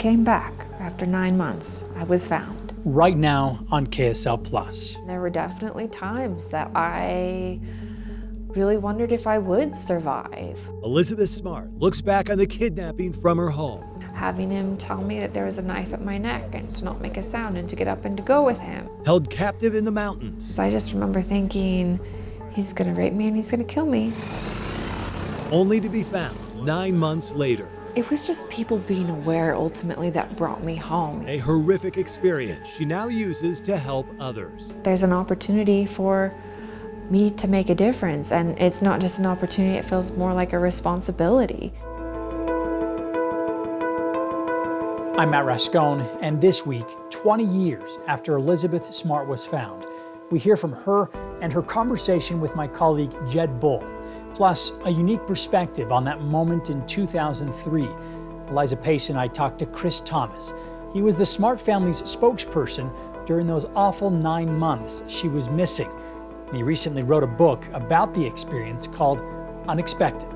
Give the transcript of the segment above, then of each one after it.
came back after 9 months. I was found. Right now on KSL Plus. There were definitely times that I really wondered if I would survive. Elizabeth Smart looks back on the kidnapping from her home. Having him tell me that there was a knife at my neck and to not make a sound and to get up and to go with him. Held captive in the mountains. So I just remember thinking, he's gonna rape me and he's gonna kill me. Only to be found 9 months later. It was just people being aware ultimately that brought me home. A horrific experience she now uses to help others. There's an opportunity for me to make a difference, and it's not just an opportunity, it feels more like a responsibility. I'm Matt Rascone, and this week, 20 years after Elizabeth Smart was found, we hear from her and her conversation with my colleague Jed Bull, plus a unique perspective on that moment in 2003. Eliza Pace and I talked to Chris Thomas. He was the Smart family's spokesperson during those awful 9 months she was missing. And he recently wrote a book about the experience called Unexpected.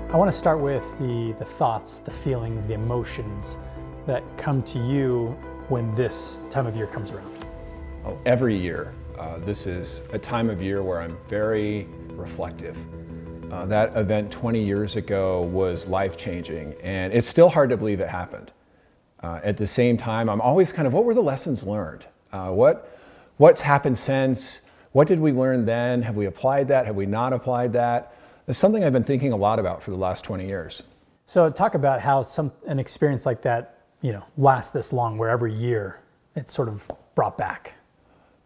I want to start with the thoughts, the feelings, the emotions that come to you when this time of year comes around. Oh, every year. This is a time of year where I'm very reflective. That event 20 years ago was life-changing, and it's still hard to believe it happened. At the same time, I'm always kind of, what were the lessons learned? What's happened since? What did we learn then? Have we applied that? Have we not applied that? It's something I've been thinking a lot about for the last 20 years. So talk about how an experience like that, lasts this long, where every year it's sort of brought back.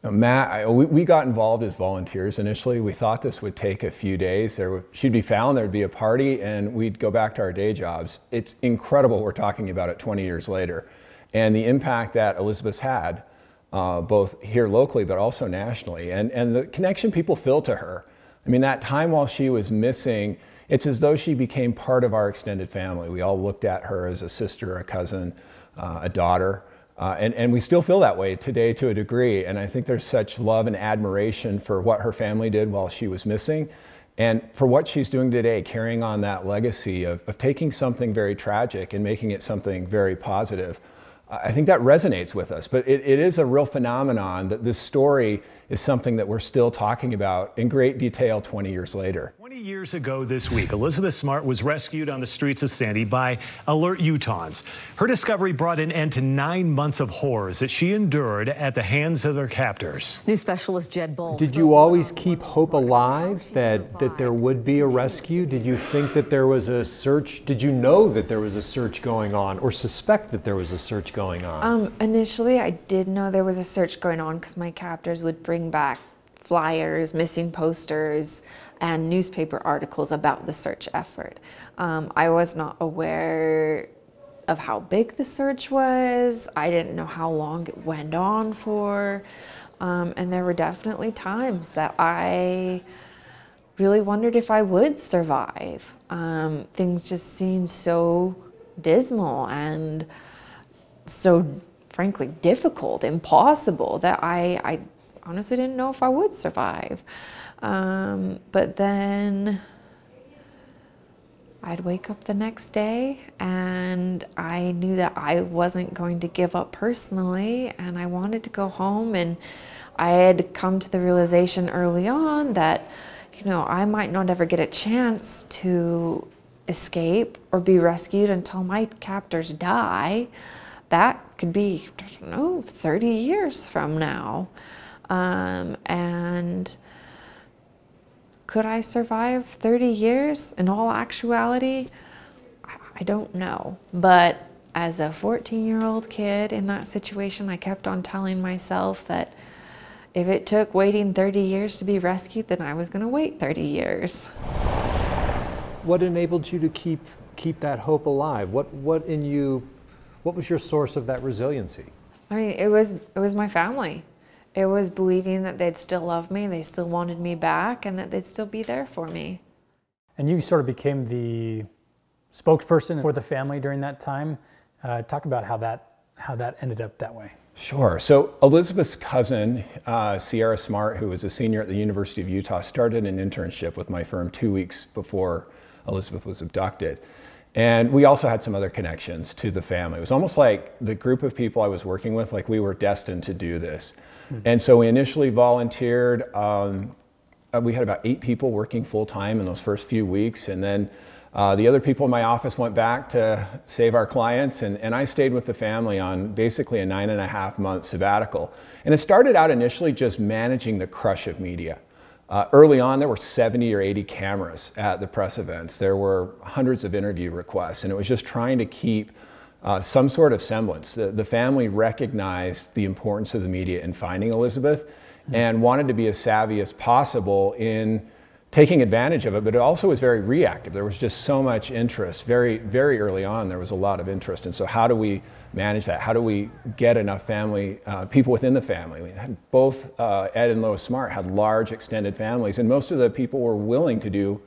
Matt, we got involved as volunteers initially. We thought this would take a few days. She'd be found, there'd be a party, and we'd go back to our day jobs. It's incredible we're talking about it 20 years later. And the impact that Elizabeth's had, both here locally, but also nationally, and the connection people feel to her. I mean, that time while she was missing, it's as though she became part of our extended family. We all looked at her as a sister, a cousin, a daughter. And we still feel that way today to a degree. And I think there's such love and admiration for what her family did while she was missing, and for what she's doing today, carrying on that legacy of taking something very tragic and making it something very positive. I think that resonates with us, but it is a real phenomenon that this story is something that we're still talking about in great detail 20 years later. 20 years ago this week, Elizabeth Smart was rescued on the streets of Sandy by alert Utahns. Her discovery brought an end to 9 months of horrors that she endured at the hands of their captors. News specialist Jed Bull. Did you always keep hope alive that there would be a rescue? Did you think that there was a search? Did you know that there was a search going on, or suspect that there was a search going on? Initially, I did know there was a search going on because my captors would bring back flyers, missing posters, and newspaper articles about the search effort. I was not aware of how big the search was. I didn't know how long it went on for. And there were definitely times that I really wondered if I would survive. Things just seemed so dismal and so frankly difficult, impossible, that I honestly didn't know if I would survive. But then I'd wake up the next day and I knew that I wasn't going to give up personally, and I wanted to go home. And I had come to the realization early on that, I might not ever get a chance to escape or be rescued until my captors die. That could be, 30 years from now. And could I survive 30 years? In all actuality, I don't know. But as a 14-year-old kid in that situation, I kept on telling myself that if it took waiting 30 years to be rescued, then I was going to wait 30 years. What enabled you to keep that hope alive? What was your source of that resiliency? I mean, it was my family. It was believing that they'd still love me, they still wanted me back, and that they'd still be there for me. And you sort of became the spokesperson for the family during that time. Talk about how that ended up that way. Sure. So Elizabeth's cousin, Sierra Smart, who was a senior at the University of Utah, started an internship with my firm 2 weeks before Elizabeth was abducted. And we also had some other connections to the family. It was almost like the group of people I was working with, like we were destined to do this. And so we initially volunteered. We had about 8 people working full time in those first few weeks. And then the other people in my office went back to save our clients. And I stayed with the family on basically a 9.5-month sabbatical. And it started out initially just managing the crush of media. Early on, there were 70 or 80 cameras at the press events. There were hundreds of interview requests, and it was just trying to keep some sort of semblance. The family recognized the importance of the media in finding Elizabeth and wanted to be as savvy as possible in taking advantage of it, but it also was very reactive. There was just so much interest. Very, very early on, there was a lot of interest. And so how do we manage that? How do we get enough family, people within the family? We had both Ed and Lois Smart had large extended families, and most of the people were willing to do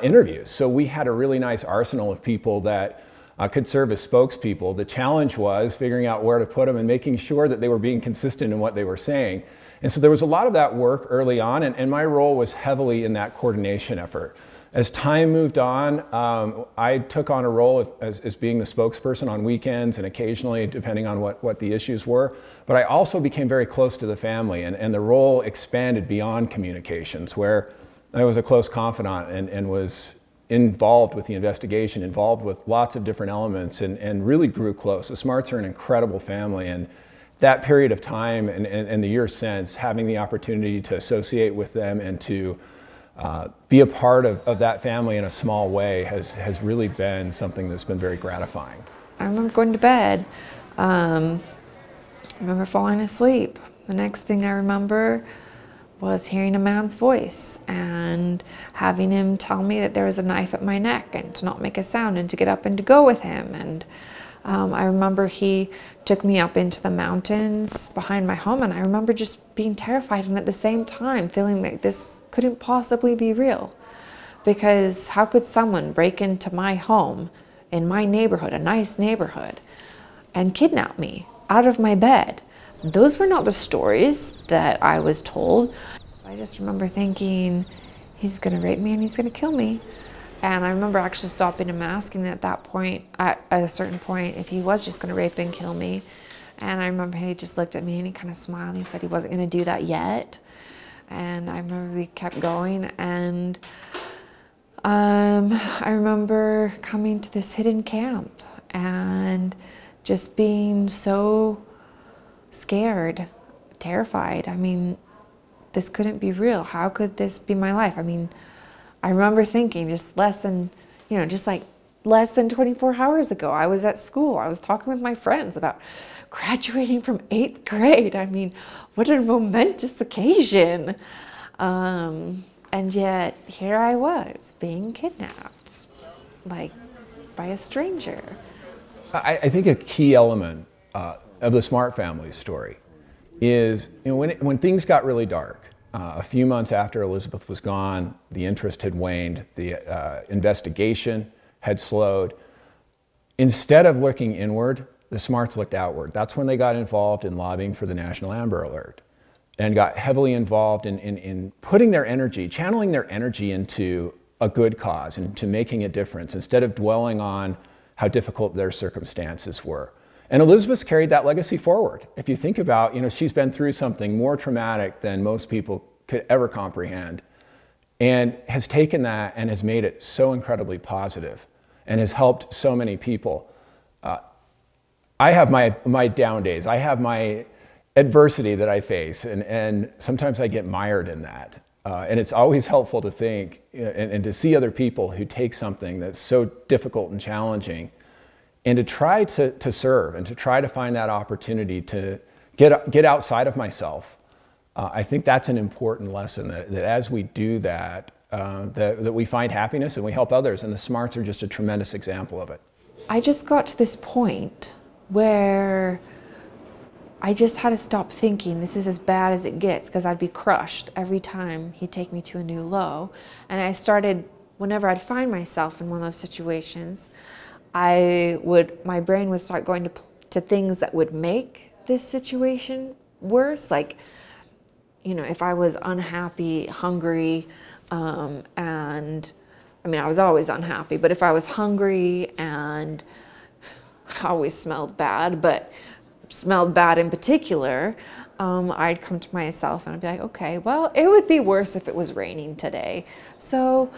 interviews. So we had a really nice arsenal of people that could serve as spokespeople. The challenge was figuring out where to put them and making sure that they were being consistent in what they were saying. And so there was a lot of that work early on, and my role was heavily in that coordination effort. As time moved on, I took on a role as being the spokesperson on weekends and occasionally, depending on what the issues were. But I also became very close to the family, and the role expanded beyond communications, where I was a close confidant and was involved with the investigation, involved with lots of different elements, and really grew close. The Smarts are an incredible family, and that period of time and the years since, having the opportunity to associate with them and to be a part of that family in a small way has really been something that's been very gratifying. I remember going to bed. I remember falling asleep. The next thing I remember was hearing a man's voice and having him tell me that there was a knife at my neck and to not make a sound and to get up and to go with him. And I remember he took me up into the mountains behind my home, and I remember just being terrified and at the same time feeling like this couldn't possibly be real. Because how could someone break into my home in my neighborhood, a nice neighborhood, and kidnap me out of my bed? Those were not the stories that I was told. I just remember thinking, he's gonna rape me and he's gonna kill me. And I remember actually stopping him asking at that point, at a certain point, if he was just gonna rape and kill me. And I remember he just looked at me and he kind of smiled and he said he wasn't gonna do that yet. And I remember we kept going, and I remember coming to this hidden camp and just being so scared, terrified. I mean, this couldn't be real. How could this be my life? I mean, I remember thinking just less than 24 hours ago, I was at school. I was talking with my friends about graduating from 8th grade. I mean, what a momentous occasion. And yet here I was being kidnapped, like by a stranger. I think a key element of the Smart family's story is, when things got really dark, a few months after Elizabeth was gone, the interest had waned, the investigation had slowed. Instead of looking inward, the Smarts looked outward. That's when they got involved in lobbying for the National Amber Alert and got heavily involved in putting their energy, channeling their energy into a good cause and to making a difference instead of dwelling on how difficult their circumstances were. And Elizabeth's carried that legacy forward. If you think about, she's been through something more traumatic than most people could ever comprehend, and has taken that and has made it so incredibly positive and has helped so many people. I have my down days. I have my adversity that I face, and sometimes I get mired in that. And it's always helpful to think and to see other people who take something that's so difficult and challenging and to try to serve and to try to find that opportunity to get outside of myself. I think that's an important lesson, that as we do that, that we find happiness and we help others, and the Smarts are just a tremendous example of it. I just got to this point where I just had to stop thinking this is as bad as it gets, because I'd be crushed every time he'd take me to a new low. And I started, whenever I'd find myself in one of those situations, my brain would start going to things that would make this situation worse. Like, you know, if I was unhappy, hungry, and I mean, I was always unhappy, but if I was hungry and I always smelled bad, but smelled bad in particular, I'd come to myself and I'd be like, okay, well, it would be worse if it was raining today. So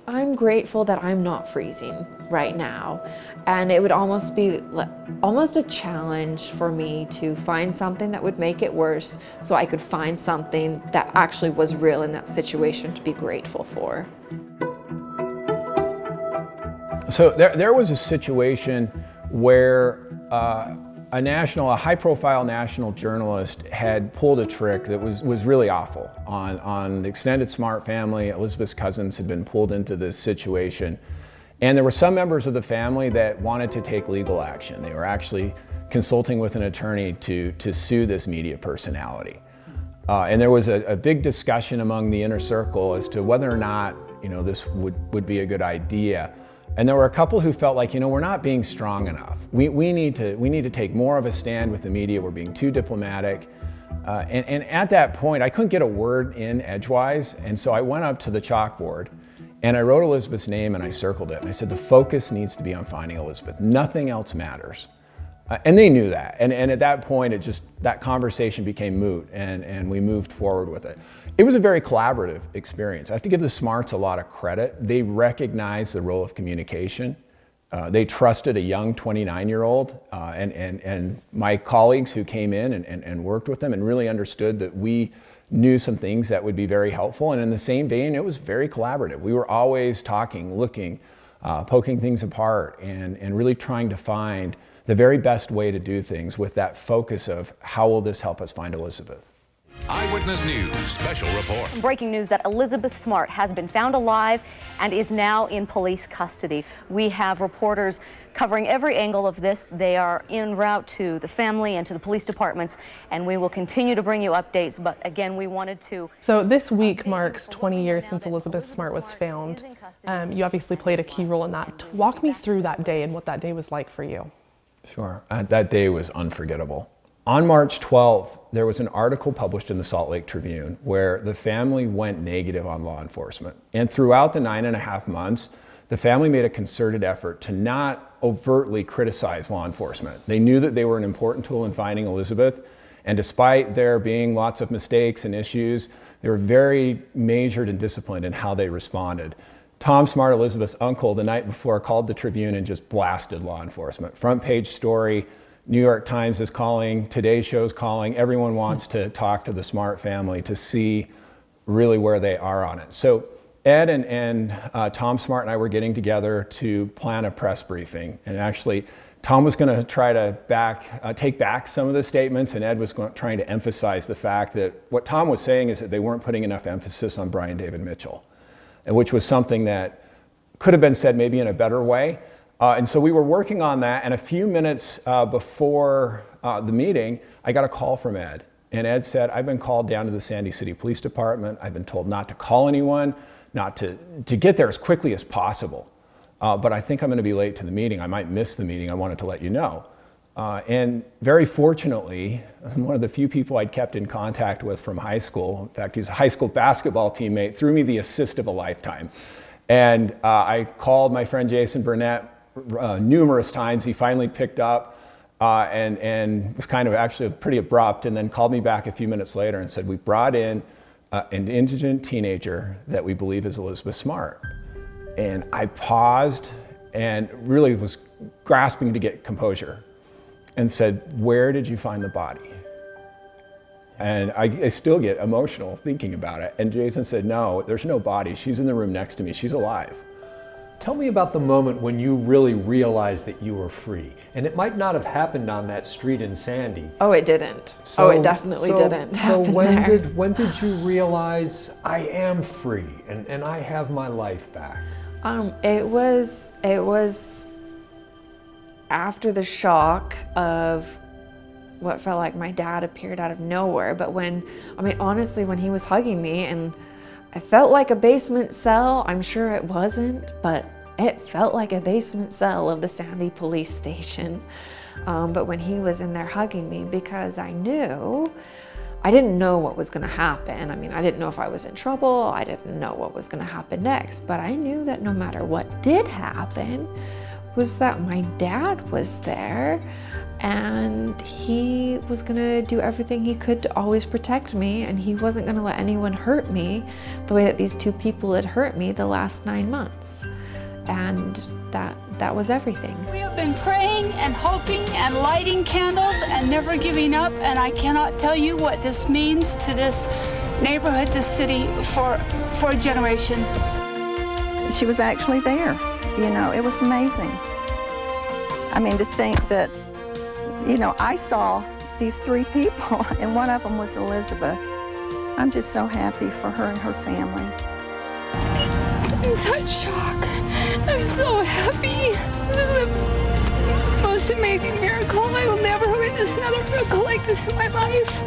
I'm grateful that I'm not freezing right now. And it would almost be almost a challenge for me to find something that would make it worse so I could find something that actually was real in that situation to be grateful for. So there was a situation where a high-profile national journalist had pulled a trick that was really awful on the extended Smart family. Elizabeth's cousins had been pulled into this situation. And there were some members of the family that wanted to take legal action. They were actually consulting with an attorney to sue this media personality. And there was a big discussion among the inner circle as to whether or not, you know, this would be a good idea. And there were a couple who felt like, you know, we're not being strong enough. We need to take more of a stand with the media. We're being too diplomatic. And at that point, I couldn't get a word in edgewise. And so I went up to the chalkboard and I wrote Elizabeth's name and I circled it. And I said, the focus needs to be on finding Elizabeth. Nothing else matters. And they knew that. And at that point, that conversation became moot and we moved forward with it. It was a very collaborative experience. I have to give the Smarts a lot of credit. They recognized the role of communication. They trusted a young 29-year-old and my colleagues who came in and worked with them and really understood that we knew some things that would be very helpful. And in the same vein, it was very collaborative. We were always talking, looking, poking things apart and really trying to find the very best way to do things with that focus of how will this help us find Elizabeth. Eyewitness News special report. Breaking news that Elizabeth Smart has been found alive and is now in police custody. We have reporters covering every angle of this. They are en route to the family and to the police departments, and we will continue to bring you updates. But again, we wanted to... So this week marks 20 years since Elizabeth Smart was found. You obviously played a key role in that. Walk me through that day and what that day was like for you. Sure. That day was unforgettable. On March 12th, there was an article published in the Salt Lake Tribune where the family went negative on law enforcement. And throughout the 9.5 months, the family made a concerted effort to not overtly criticize law enforcement. They knew that they were an important tool in finding Elizabeth. And despite there being lots of mistakes and issues, they were very measured and disciplined in how they responded. Tom Smart, Elizabeth's uncle, the night before called the Tribune and just blasted law enforcement. Front page story. New York Times is calling, Today Show's calling. Everyone wants to talk to the Smart family to see really where they are on it. So Ed and Tom Smart and I were getting together to plan a press briefing. And actually, Tom was going to try to take back some of the statements, and Ed was trying to emphasize the fact that what Tom was saying is that they weren't putting enough emphasis on Brian David Mitchell, which was something that could have been said maybe in a better way. And so we were working on that, and a few minutes before the meeting, I got a call from Ed. And Ed said, I've been called down to the Sandy City Police Department. I've been told not to call anyone, not to get there as quickly as possible. But I think I'm going to be late to the meeting. I might miss the meeting. I wanted to let you know. And very fortunately, one of the few people I'd kept in contact with from high school, in fact, he was a high school basketball teammate, threw me the assist of a lifetime. And I called my friend Jason Burnett numerous times. He finally picked up and was kind of actually pretty abrupt, and then called me back a few minutes later and said, we brought in an indigent teenager that we believe is Elizabeth Smart. And I paused and really was grasping to get composure and said, where did you find the body? And I still get emotional thinking about it. And Jason said, no, there's no body. She's in the room next to me. She's alive. Tell me about the moment when you really realized that you were free. And it might not have happened on that street in Sandy. Oh, it didn't. It definitely didn't happen there. When did you realize I am free and I have my life back? It was after the shock of what felt like my dad appeared out of nowhere. But honestly, when he was hugging me, and I felt like a basement cell, I'm sure it wasn't, but It felt like a basement cell of the Sandy police station. But when he was in there hugging me, because I didn't know what was gonna happen. I mean, I didn't know if I was in trouble. I didn't know what was gonna happen next, but I knew that no matter what did happen, was that my dad was there and he was gonna do everything he could to always protect me, and he wasn't gonna let anyone hurt me the way that these two people had hurt me the last 9 months. And that was everything. We have been praying and hoping and lighting candles and never giving up, and I cannot tell you what this means to this neighborhood, this city, for a generation. She was actually there, you know, it was amazing. I mean, to think that, you know, I saw these 3 people and one of them was Elizabeth. I'm just so happy for her and her family. I'm such shock. I'm so happy. This is the most amazing miracle. I will never witness another miracle like this in my life.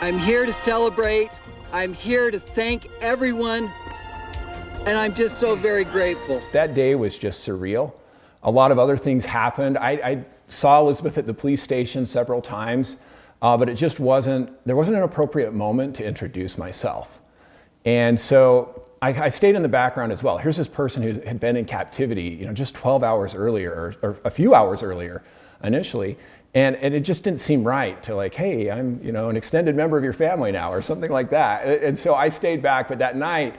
I'm here to celebrate. I'm here to thank everyone. And I'm just so very grateful. That day was just surreal. A lot of other things happened. I saw Elizabeth at the police station several times, but it just there wasn't an appropriate moment to introduce myself. And so I stayed in the background as well. Here's this person who had been in captivity, you know, just 12 hours earlier, or a few hours earlier initially. And it just didn't seem right to like, hey, I'm, you know, an extended member of your family now, or something like that. And so I stayed back, but that night,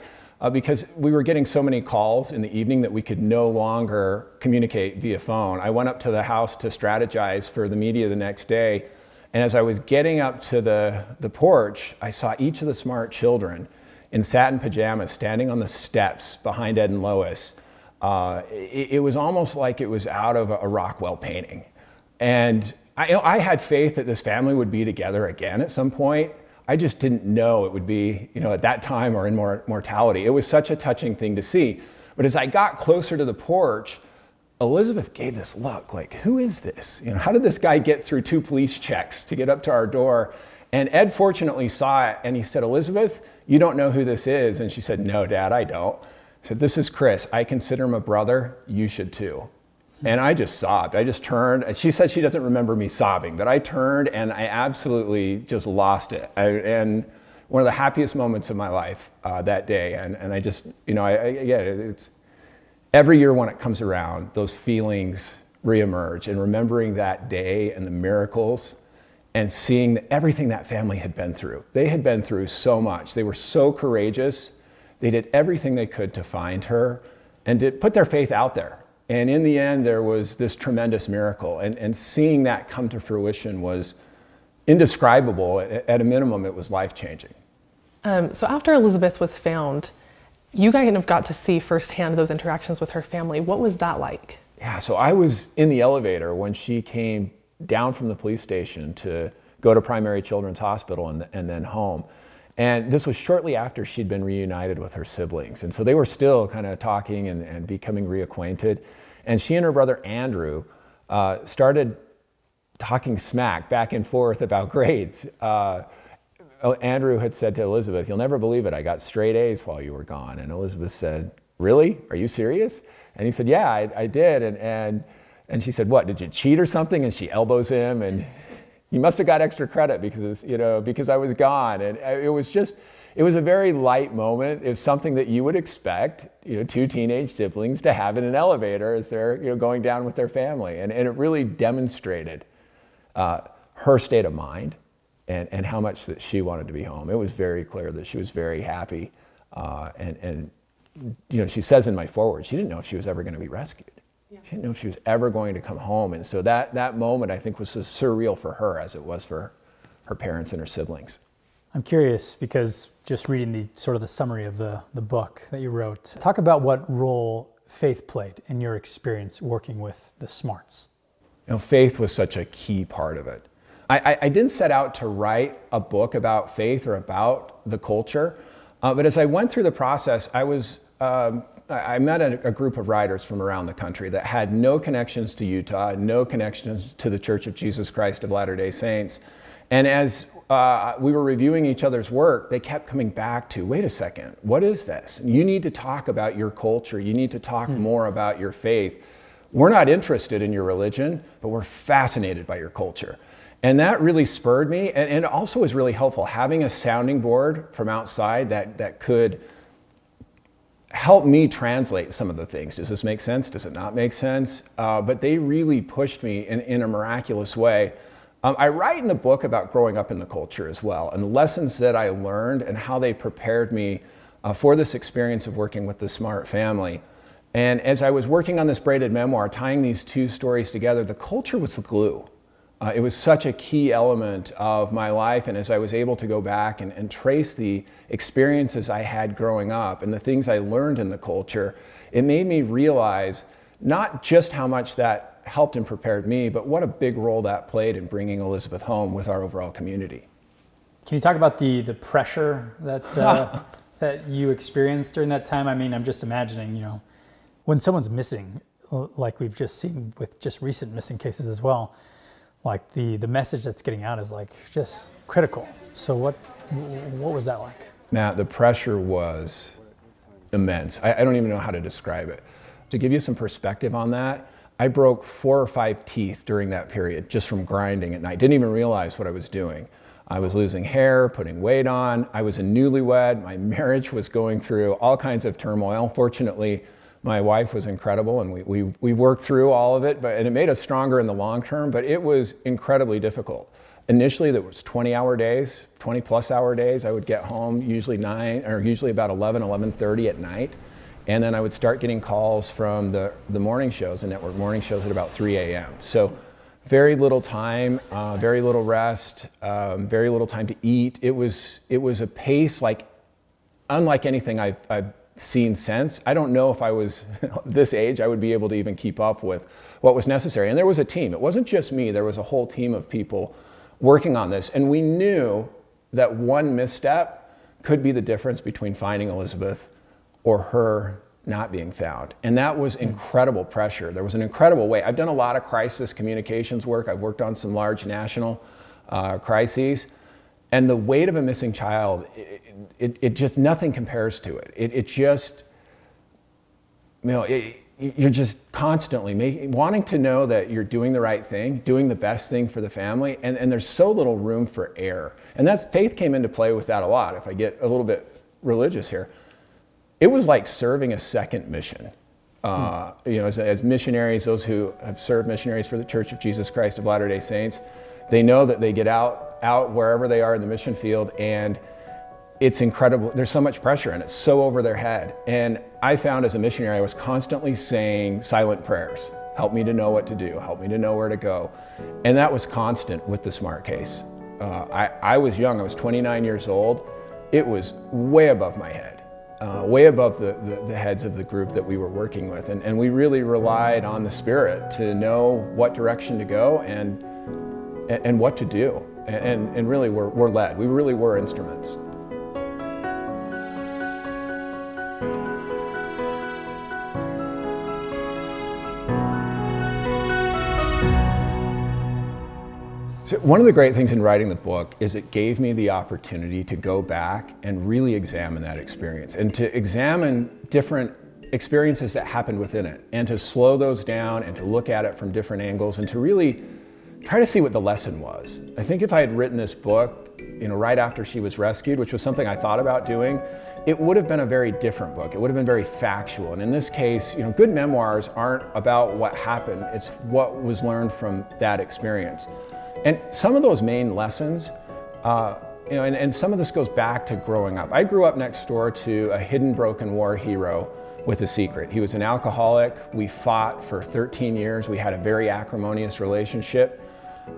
because we were getting so many calls in the evening that we could no longer communicate via phone, I went up to the house to strategize for the media the next day. And as I was getting up to the porch, I saw each of the Smart children in satin pajamas standing on the steps behind Ed and Lois. It was almost like it was out of a Rockwell painting. And I had faith that this family would be together again at some point. I just didn't know it would be, you know, at that time or in mortality. It was such a touching thing to see. But as I got closer to the porch, Elizabeth gave this look like, who is this? You know, how did this guy get through 2 police checks to get up to our door? And Ed fortunately saw it and he said, Elizabeth, you don't know who this is? And she said, no, Dad, I don't. I said, this is Chris. I consider him a brother. You should too. And I just sobbed. I just turned. She said she doesn't remember me sobbing, but I turned and I absolutely just lost it. And one of the happiest moments of my life that day. And I just, you know, it's every year when it comes around, those feelings reemerge, and remembering that day and the miracles and seeing everything that family had been through. They had been through so much. They were so courageous. They did everything they could to find her and to put their faith out there. And in the end, there was this tremendous miracle. And seeing that come to fruition was indescribable. At a minimum, it was life-changing. So after Elizabeth was found, you kind of got to see firsthand those interactions with her family. What was that like? Yeah, so I was in the elevator when she came down from the police station to go to Primary Children's Hospital and then home. And this was shortly after she'd been reunited with her siblings. And so they were still kind of talking and becoming reacquainted. And she and her brother Andrew started talking smack back and forth about grades. Andrew had said to Elizabeth, you'll never believe it, I got straight A's while you were gone. And Elizabeth said, really? Are you serious? And he said, yeah, I did. And she said, what, did you cheat or something? And she elbows him, and he must have got extra credit because, you know, because I was gone. And it was a very light moment. It was something that you would expect, you know, 2 teenage siblings to have in an elevator as they're, you know, going down with their family. And it really demonstrated her state of mind and how much that she wanted to be home. It was very clear that she was very happy. And you know, she says in my foreword, she didn't know if she was ever going to be rescued. She didn't know if she was ever going to come home. And so that moment, I think, was as surreal for her as it was for her parents and her siblings. I'm curious, because just reading the sort of the summary of the book that you wrote, talk about what role faith played in your experience working with the Smarts. You know, faith was such a key part of it. I didn't set out to write a book about faith or about the culture, but as I went through the process, I met a group of writers from around the country that had no connections to Utah, no connections to the Church of Jesus Christ of Latter-day Saints. And as we were reviewing each other's work, they kept coming back to, wait a second, what is this? You need to talk about your culture. You need to talk more about your faith. We're not interested in your religion, but we're fascinated by your culture. And that really spurred me, and also was really helpful, having a sounding board from outside that could help me translate some of the things. Does this make sense? Does it not make sense? But they really pushed me in a miraculous way. I write in the book about growing up in the culture as well, and the lessons that I learned and how they prepared me for this experience of working with the Smart family. And as I was working on this braided memoir, tying these two stories together, the culture was the glue. It was such a key element of my life, and as I was able to go back and trace the experiences I had growing up and the things I learned in the culture, it made me realize not just how much that helped and prepared me, but what a big role that played in bringing Elizabeth home with our overall community. Can you talk about the pressure that, that you experienced during that time? I mean, I'm just imagining, you know, when someone's missing, like we've just seen with just recent missing cases as well, like the message that's getting out is like just critical. So what was that like? Matt, the pressure was immense. I don't even know how to describe it. To give you some perspective on that, I broke 4 or 5 teeth during that period just from grinding at night. Didn't even realize what I was doing. I was losing hair, putting weight on. I was a newlywed. My marriage was going through all kinds of turmoil. Fortunately, my wife was incredible, and we worked through all of it, and it made us stronger in the long term, but it was incredibly difficult. Initially, there was 20-hour days, 20-plus-hour days. I would get home usually about 11:30 at night, and then I would start getting calls from the morning shows, the network morning shows at about 3 a.m. So very little time, very little rest, very little time to eat. It was a pace unlike anything I've seen since. I don't know if I was this age, I would be able to even keep up with what was necessary. And there was a team. It wasn't just me. There was a whole team of people working on this. And we knew that one misstep could be the difference between finding Elizabeth or her not being found. And that was incredible pressure. There was an incredible weight. I've done a lot of crisis communications work. I've worked on some large national crises. And the weight of a missing child, it just, nothing compares to it. It just, you know, you're just constantly wanting to know that you're doing the right thing, doing the best thing for the family, and there's so little room for error. And faith came into play with that a lot, if I get a little bit religious here. It was like serving a second mission. You know, as missionaries, those who have served missionaries for the Church of Jesus Christ of Latter-day Saints, they know that they get out wherever they are in the mission field, and it's incredible. There's so much pressure, and it's so over their head. And I found as a missionary, I was constantly saying silent prayers. Help me to know what to do. Help me to know where to go. And that was constant with the Smart case. I was young. I was 29 years old. It was way above my head, way above the heads of the group that we were working with. And we really relied on the Spirit to know what direction to go and what to do. And really we're led. We really were instruments. So one of the great things in writing the book is it gave me the opportunity to go back and really examine that experience and to examine different experiences that happened within it and to slow those down and to look at it from different angles and to really try to see what the lesson was. I think if I had written this book, you know, right after she was rescued, which was something I thought about doing, it would have been a very different book. It would have been very factual. And in this case, you know, good memoirs aren't about what happened, it's what was learned from that experience. And some of those main lessons, you know, and some of this goes back to growing up. I grew up next door to a hidden broken war hero with a secret. He was an alcoholic. We fought for 13 years. We had a very acrimonious relationship.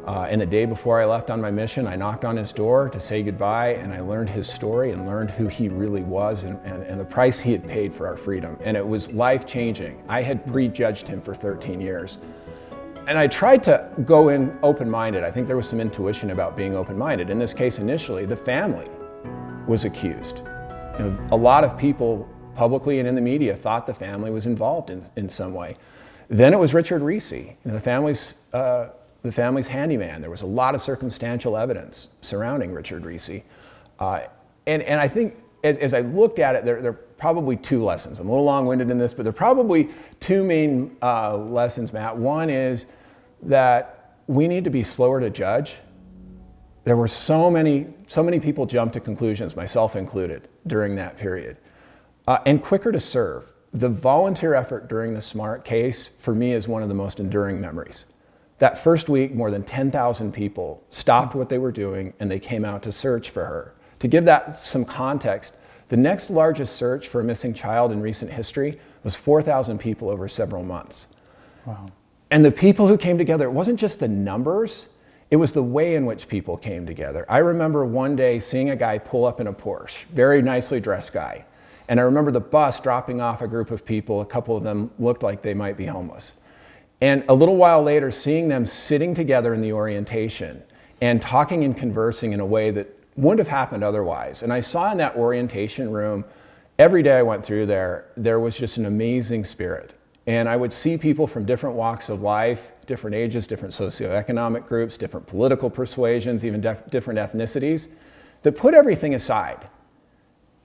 And the day before I left on my mission, I knocked on his door to say goodbye, and I learned his story and learned who he really was and the price he had paid for our freedom. And it was life-changing. I had prejudged him for 13 years. And I tried to go in open-minded. I think there was some intuition about being open-minded. In this case, initially, the family was accused. You know, a lot of people publicly and in the media thought the family was involved in some way. Then it was Richard Reese. You know, the family's the family's handyman. There was a lot of circumstantial evidence surrounding Richard Reese. And I think as I looked at it, there are probably two lessons. I'm a little long-winded in this, but there are probably two main lessons, Matt. One is that we need to be slower to judge. There were so many people jumped to conclusions, myself included, during that period. And quicker to serve. The volunteer effort during the SMART case, for me, is one of the most enduring memories. That first week, more than 10,000 people stopped what they were doing and they came out to search for her. To give that some context, the next largest search for a missing child in recent history was 4,000 people over several months. Wow. And the people who came together, it wasn't just the numbers, it was the way in which people came together. I remember one day seeing a guy pull up in a Porsche, very nicely dressed guy. And I remember the bus dropping off a group of people. A couple of them looked like they might be homeless. And a little while later, seeing them sitting together in the orientation and talking and conversing in a way that wouldn't have happened otherwise. And I saw in that orientation room, every day I went through there, there was just an amazing spirit. And I would see people from different walks of life, different ages, different socioeconomic groups, different political persuasions, even different ethnicities, that put everything aside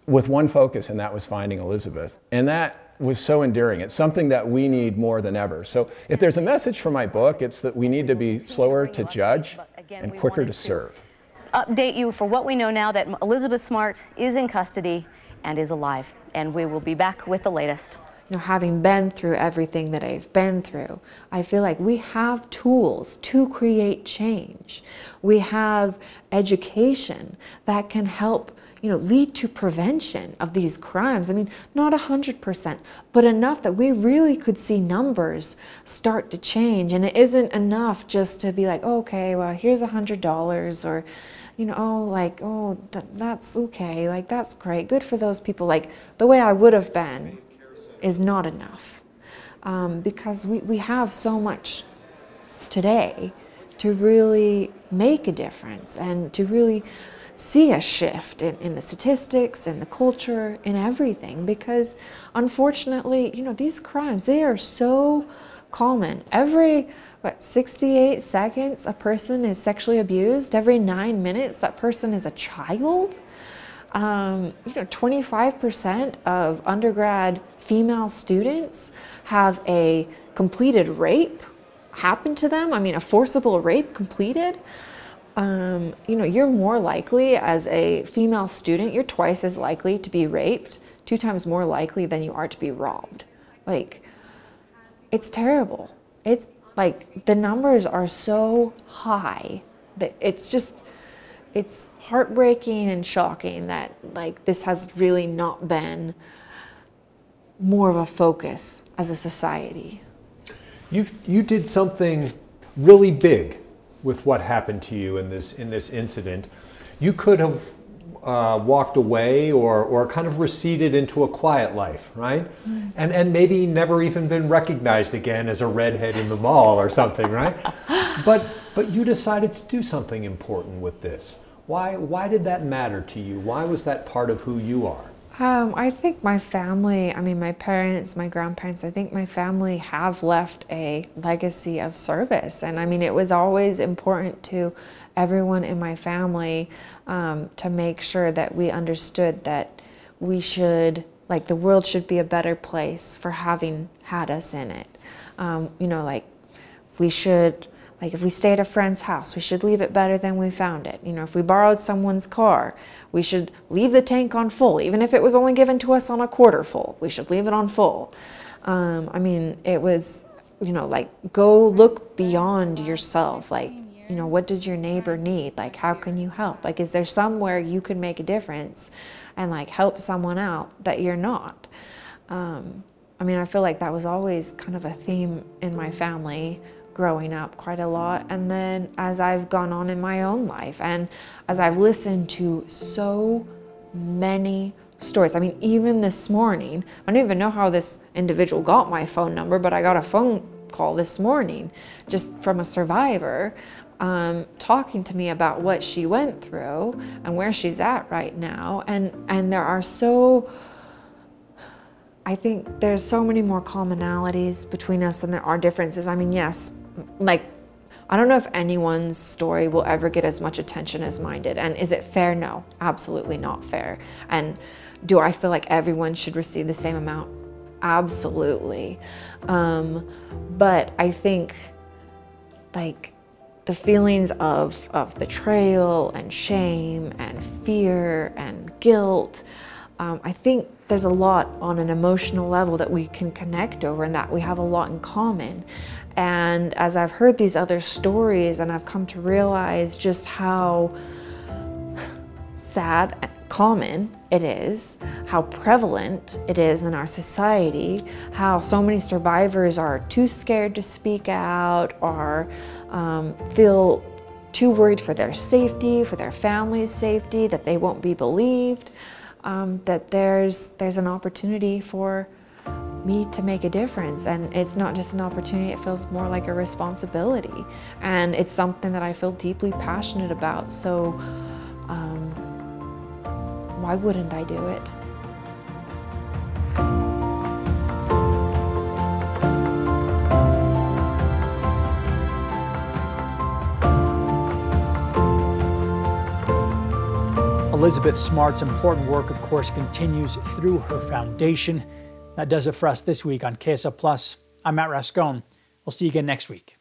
with one focus, and that was finding Elizabeth. And that was so endearing. It's something that we need more than ever. So if there's a message from my book, it's that we need to be slower to judge and quicker to serve. Update you for what we know now, that Elizabeth Smart is in custody and is alive. And we will be back with the latest. You know, having been through everything that I've been through, I feel like we have tools to create change. We have education that can help, you know, lead to prevention of these crimes. I mean, not 100%, but enough that we really could see numbers start to change. And it isn't enough just to be like, oh, okay, well, here's $100, or, you know, oh, like, oh, that's okay, like, that's great, good for those people. Like, the way I would have been is not enough, because we have so much today to really make a difference and to really see a shift in the statistics and the culture and everything. Because unfortunately, you know, these crimes, they are so common. Every 68 seconds a person is sexually abused. Every 9 minutes that person is a child. You know, 25% of undergrad female students have a completed rape happen to them. I mean, a forcible rape completed. You know, you're more likely as a female student, you're twice as likely to be raped, 2 times more likely than you are to be robbed. Like, it's terrible. It's like, the numbers are so high that it's just, it's heartbreaking and shocking that, like, this has really not been more of a focus as a society. You did something really big with what happened to you in this incident. You could have walked away or kind of receded into a quiet life, right? Mm. And maybe never even been recognized again as a redhead in the mall or something, right? But you decided to do something important with this. Why did that matter to you? Why was that part of who you are? I think my family, I mean, my parents, my grandparents, I think my family have left a legacy of service. And I mean, it was always important to everyone in my family to make sure that we understood that we should, like, the world should be a better place for having had us in it. You know, like, we should, like, if we stay at a friend's house, we should leave it better than we found it. You know, if we borrowed someone's car, we should leave the tank on full. Even if it was only given to us on a quarter full, we should leave it on full. I mean, it was, you know, like, go look beyond yourself. Like, you know, what does your neighbor need? Like, how can you help? Like, is there somewhere you can make a difference and, like, help someone out that you're not? I mean, I feel like that was always kind of a theme in my family growing up quite a lot. And then as I've gone on in my own life and as I've listened to so many stories, I mean, even this morning, I don't even know how this individual got my phone number, but I got a phone call this morning just from a survivor talking to me about what she went through and where she's at right now. And there are so, I think there's so many more commonalities between us than there are differences. I mean, yes, like, I don't know if anyone's story will ever get as much attention as mine did. And is it fair? No, absolutely not fair. And do I feel like everyone should receive the same amount? Absolutely. But I think like the feelings of betrayal and shame and fear and guilt, I think there's a lot on an emotional level that we can connect over and that we have a lot in common. And as I've heard these other stories and I've come to realize just how sad and common it is, how prevalent it is in our society, how so many survivors are too scared to speak out or feel too worried for their safety, for their family's safety, that they won't be believed, that there's an opportunity for me to make a difference. And it's not just an opportunity, it feels more like a responsibility. And it's something that I feel deeply passionate about. So why wouldn't I do it? Elizabeth Smart's important work, of course, continues through her foundation. That does it for us this week on KSL Plus. I'm Matt Rascone. We'll see you again next week.